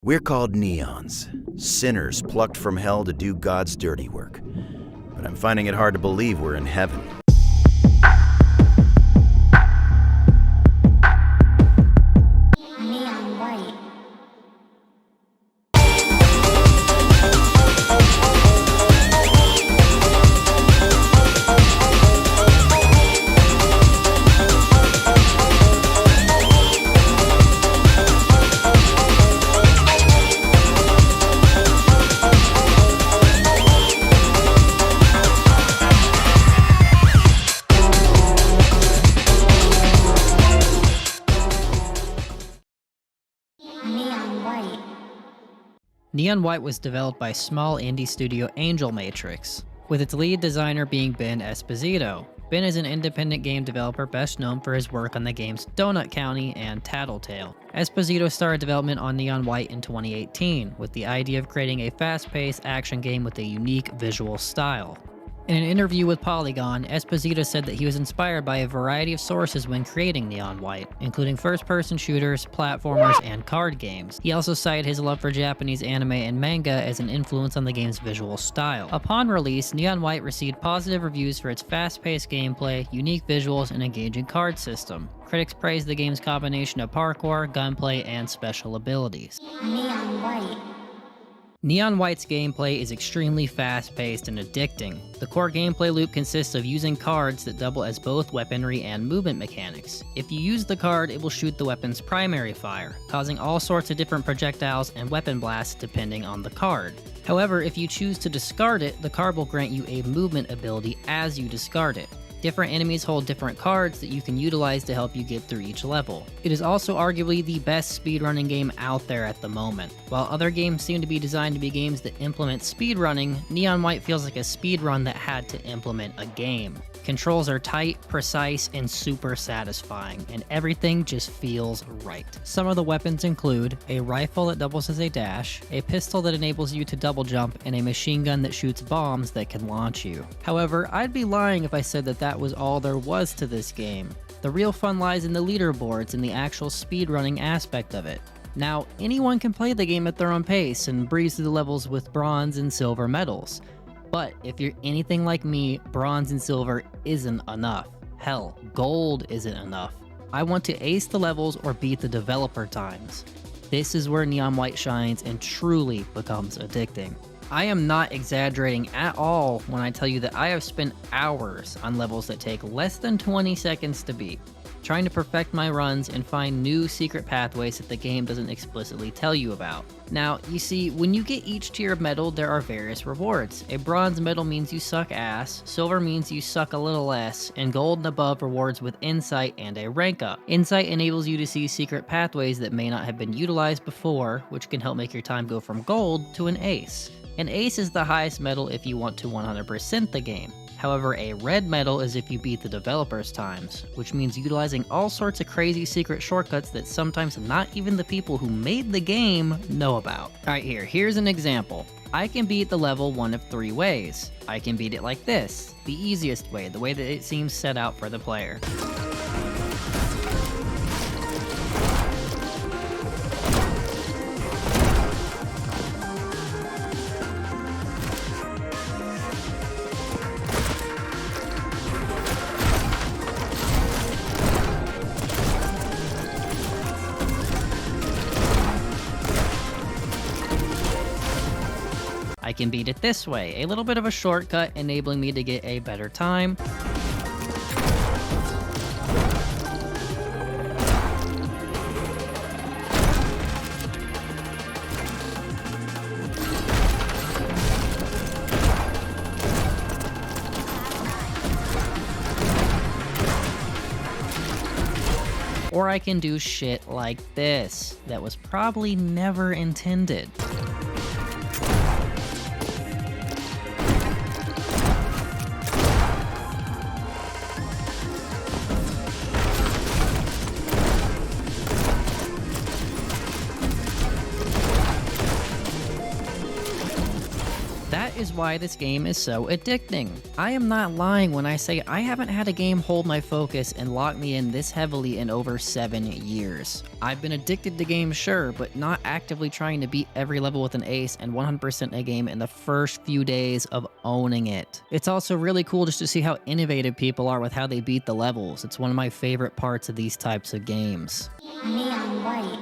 We're called neons, sinners plucked from hell to do God's dirty work. But I'm finding it hard to believe we're in heaven. Neon White. Neon White. Neon White was developed by small indie studio Angel Matrix, with its lead designer being Ben Esposito. Ben is an independent game developer best known for his work on the games Donut County and Tattletale. Esposito started development on Neon White in 2018, with the idea of creating a fast-paced action game with a unique visual style. In an interview with Polygon, Esposito said that he was inspired by a variety of sources when creating Neon White, including first-person shooters, platformers, and card games. He also cited his love for Japanese anime and manga as an influence on the game's visual style. Upon release, Neon White received positive reviews for its fast-paced gameplay, unique visuals, and engaging card system. Critics praised the game's combination of parkour, gunplay, and special abilities. Neon White. Neon White's gameplay is extremely fast-paced and addicting. The core gameplay loop consists of using cards that double as both weaponry and movement mechanics. If you use the card, it will shoot the weapon's primary fire, causing all sorts of different projectiles and weapon blasts depending on the card. However, if you choose to discard it, the card will grant you a movement ability as you discard it. Different enemies hold different cards that you can utilize to help you get through each level. It is also arguably the best speedrunning game out there at the moment. While other games seem to be designed to be games that implement speedrunning, Neon White feels like a speedrun that had to implement a game. Controls are tight, precise, and super satisfying, and everything just feels right. Some of the weapons include a rifle that doubles as a dash, a pistol that enables you to double jump, and a machine gun that shoots bombs that can launch you. However, I'd be lying if I said that that was all there was to this game. The real fun lies in the leaderboards and the actual speedrunning aspect of it. Now, anyone can play the game at their own pace and breeze through the levels with bronze and silver medals. But if you're anything like me, bronze and silver isn't enough. Hell, gold isn't enough. I want to ace the levels or beat the developer times. This is where Neon White shines and truly becomes addicting. I am not exaggerating at all when I tell you that I have spent hours on levels that take less than 20 seconds to beat, trying to perfect my runs and find new secret pathways that the game doesn't explicitly tell you about. Now, you see, when you get each tier of medal, there are various rewards. A bronze medal means you suck ass, silver means you suck a little less, and gold and above rewards with insight and a rank up. Insight enables you to see secret pathways that may not have been utilized before, which can help make your time go from gold to an ace. An ace is the highest medal if you want to 100% the game. However, a red medal is if you beat the developer's times, which means utilizing all sorts of crazy secret shortcuts that sometimes not even the people who made the game know about. Alright, here's an example. I can beat the level one of three ways. I can beat it like this, the easiest way, the way that it seems set out for the player. I can beat it this way, a little bit of a shortcut enabling me to get a better time. Or I can do shit like this, that was probably never intended. That is why this game is so addicting. I am not lying when I say I haven't had a game hold my focus and lock me in this heavily in over 7 years. I've been addicted to games, sure, but not actively trying to beat every level with an ace and 100% a game in the first few days of owning it. It's also really cool just to see how innovative people are with how they beat the levels. It's one of my favorite parts of these types of games. Neon White.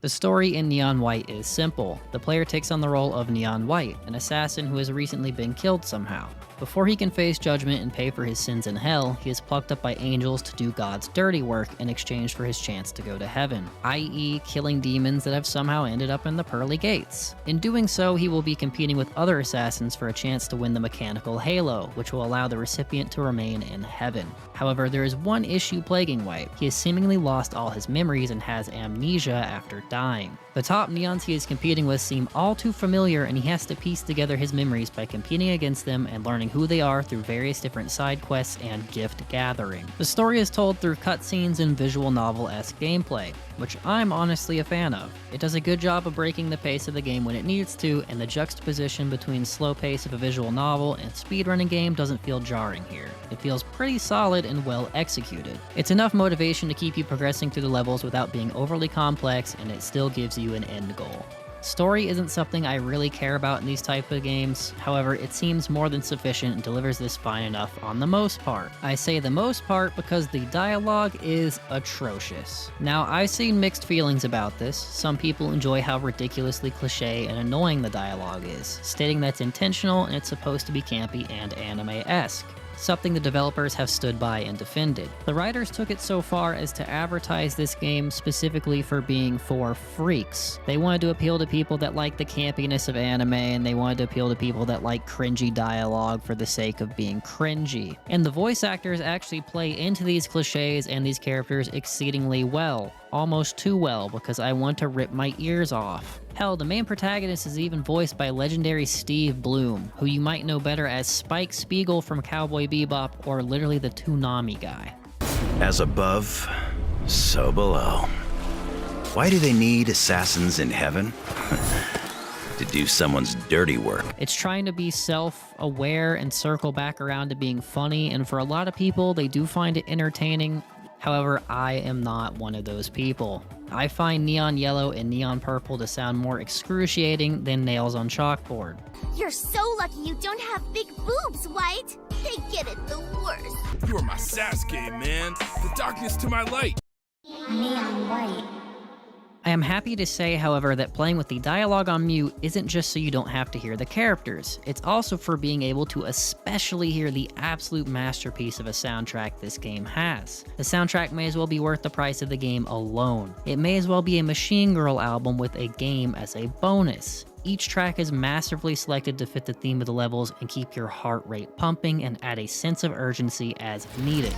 The story in Neon White is simple. The player takes on the role of Neon White, an assassin who has recently been killed somehow. Before he can face judgment and pay for his sins in hell, he is plucked up by angels to do God's dirty work in exchange for his chance to go to heaven, i.e. killing demons that have somehow ended up in the pearly gates. In doing so, he will be competing with other assassins for a chance to win the mechanical halo, which will allow the recipient to remain in heaven. However, there is one issue plaguing White. He has seemingly lost all his memories and has amnesia after dying. The top neons he is competing with seem all too familiar, and he has to piece together his memories by competing against them and learning who they are through various different side quests and gift gathering. The story is told through cutscenes and visual novel-esque gameplay, which I'm honestly a fan of. It does a good job of breaking the pace of the game when it needs to, and the juxtaposition between slow pace of a visual novel and speedrunning game doesn't feel jarring here. It feels pretty solid and well executed. It's enough motivation to keep you progressing through the levels without being overly complex, and it still gives you an end goal. Story isn't something I really care about in these type of games, however it seems more than sufficient and delivers this fine enough on the most part. I say the most part because the dialogue is atrocious. Now I've seen mixed feelings about this. Some people enjoy how ridiculously cliche and annoying the dialogue is, stating that it's intentional and it's supposed to be campy and anime-esque, something the developers have stood by and defended. The writers took it so far as to advertise this game specifically for being for freaks. They wanted to appeal to people that like the campiness of anime, and they wanted to appeal to people that like cringy dialogue for the sake of being cringy. And the voice actors actually play into these cliches and these characters exceedingly well. Almost too well, because I want to rip my ears off. Hell, the main protagonist is even voiced by legendary Steve Bloom, who you might know better as Spike Spiegel from Cowboy Bebop, or literally the Toonami guy. As above, so below. Why do they need assassins in heaven? To do someone's dirty work. It's trying to be self-aware and circle back around to being funny, and for a lot of people, they do find it entertaining. However, I am not one of those people. I find neon yellow and neon purple to sound more excruciating than nails on chalkboard. You're so lucky you don't have big boobs, White. They get it the worst. You are my Sasuke, man. The darkness to my light. Neon White. I am happy to say, however, that playing with the dialogue on mute isn't just so you don't have to hear the characters. It's also for being able to especially hear the absolute masterpiece of a soundtrack this game has. The soundtrack may as well be worth the price of the game alone. It may as well be a Machine Girl album with a game as a bonus. Each track is masterfully selected to fit the theme of the levels and keep your heart rate pumping and add a sense of urgency as needed.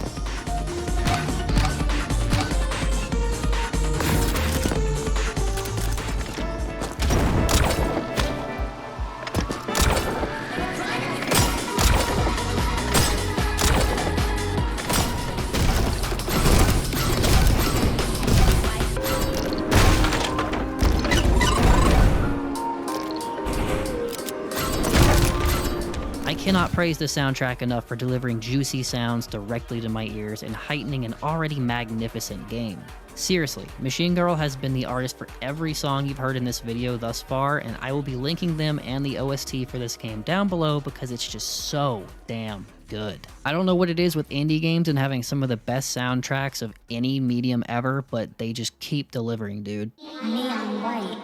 I cannot praise the soundtrack enough for delivering juicy sounds directly to my ears and heightening an already magnificent game. Seriously, Machine Girl has been the artist for every song you've heard in this video thus far, and I will be linking them and the OST for this game down below because it's just so damn good. I don't know what it is with indie games and having some of the best soundtracks of any medium ever, but they just keep delivering, dude. Neon White.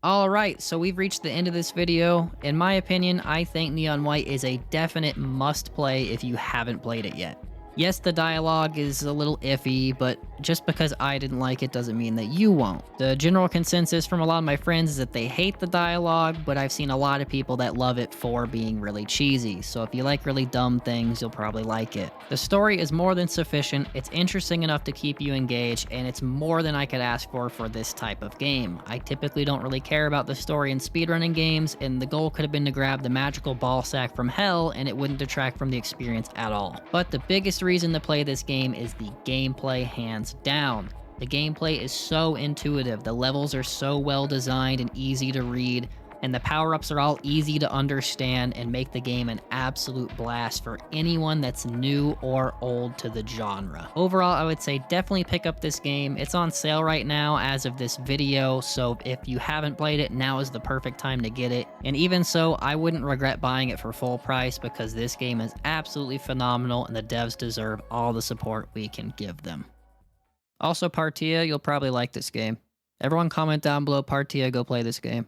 Alright, so we've reached the end of this video. In my opinion, I think Neon White is a definite must-play if you haven't played it yet. Yes, the dialogue is a little iffy, but just because I didn't like it doesn't mean that you won't. The general consensus from a lot of my friends is that they hate the dialogue, but I've seen a lot of people that love it for being really cheesy, so if you like really dumb things, you'll probably like it. The story is more than sufficient, it's interesting enough to keep you engaged, and it's more than I could ask for this type of game. I typically don't really care about the story in speedrunning games, and the goal could have been to grab the magical ball sack from hell, and it wouldn't detract from the experience at all. But the biggest reason to play this game is the gameplay, hands down. The gameplay is so intuitive, the levels are so well designed and easy to read. and the power-ups are all easy to understand and make the game an absolute blast for anyone that's new or old to the genre. Overall, I would say definitely pick up this game. It's on sale right now as of this video, so if you haven't played it, now is the perfect time to get it. And even so, I wouldn't regret buying it for full price because this game is absolutely phenomenal and the devs deserve all the support we can give them. Also, Partia, you'll probably like this game. Everyone comment down below Partia, go play this game.